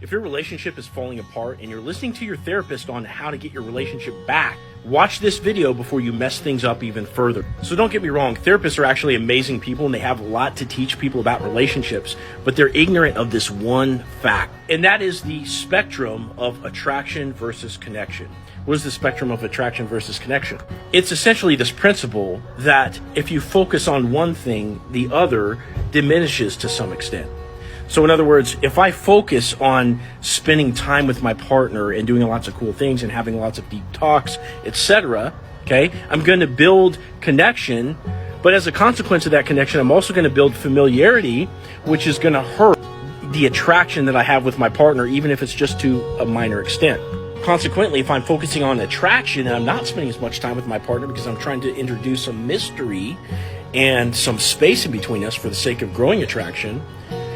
If your relationship is falling apart and you're listening to your therapist on how to get your relationship back, watch this video before you mess things up even further. So don't get me wrong, therapists are actually amazing people and they have a lot to teach people about relationships, but they're ignorant of this one fact, and that is the spectrum of attraction versus connection. What is the spectrum of attraction versus connection? It's essentially this principle that if you focus on one thing, the other diminishes to some extent. So in other words, if I focus on spending time with my partner and doing lots of cool things and having lots of deep talks, etc., okay, I'm going to build connection, but as a consequence of that connection, I'm also going to build familiarity, which is going to hurt the attraction that I have with my partner, even if it's just to a minor extent. Consequently, if I'm focusing on attraction and I'm not spending as much time with my partner because I'm trying to introduce some mystery and some space in between us for the sake of growing attraction,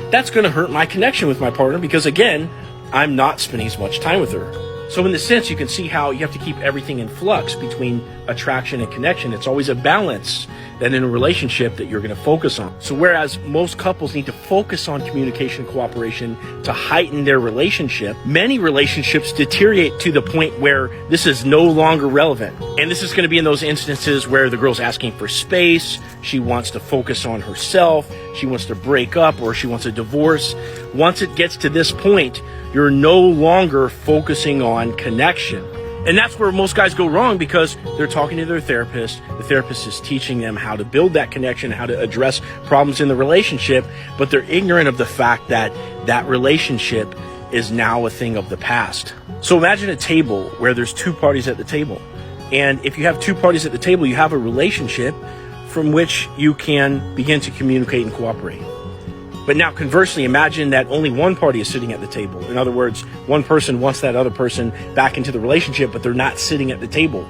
that's going to hurt my connection with my partner because, again, I'm not spending as much time with her. So in this sense, you can see how you have to keep everything in flux between attraction and connection. It's always a balance that in a relationship that you're going to focus on. So whereas most couples need to focus on communication and cooperation to heighten their relationship, many relationships deteriorate to the point where this is no longer relevant. And this is going to be in those instances where the girl's asking for space, she wants to focus on herself, she wants to break up, or she wants a divorce. Once it gets to this point, you're no longer focusing on connection. And that's where most guys go wrong because they're talking to their therapist. The therapist is teaching them how to build that connection, how to address problems in the relationship, but they're ignorant of the fact that that relationship is now a thing of the past. So imagine a table where there's two parties at the table. And if you have two parties at the table, you have a relationship from which you can begin to communicate and cooperate. But now conversely, imagine that only one party is sitting at the table. In other words, one person wants that other person back into the relationship, but they're not sitting at the table.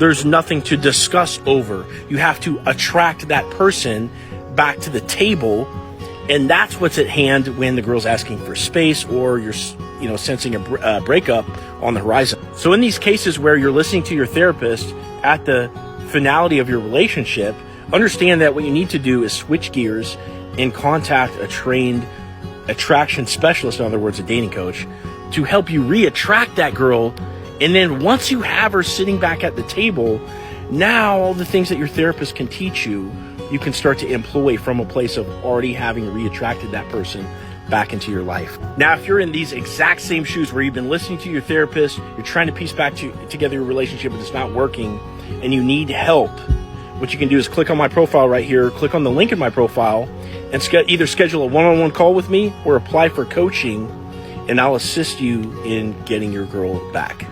There's nothing to discuss over. You have to attract that person back to the table, and that's what's at hand when the girl's asking for space or you're sensing a breakup on the horizon. So in these cases where you're listening to your therapist at the finality of your relationship, understand that what you need to do is switch gears and contact a trained attraction specialist, in other words, a dating coach, to help you re-attract that girl. And then once you have her sitting back at the table, now all the things that your therapist can teach you, you can start to employ from a place of already having re-attracted that person back into your life. Now, if you're in these exact same shoes where you've been listening to your therapist, you're trying to piece back together your relationship, but it's not working, and you need help, what you can do is click on my profile right here, click on the link in my profile, and either schedule a one-on-one call with me or apply for coaching, and I'll assist you in getting your girl back.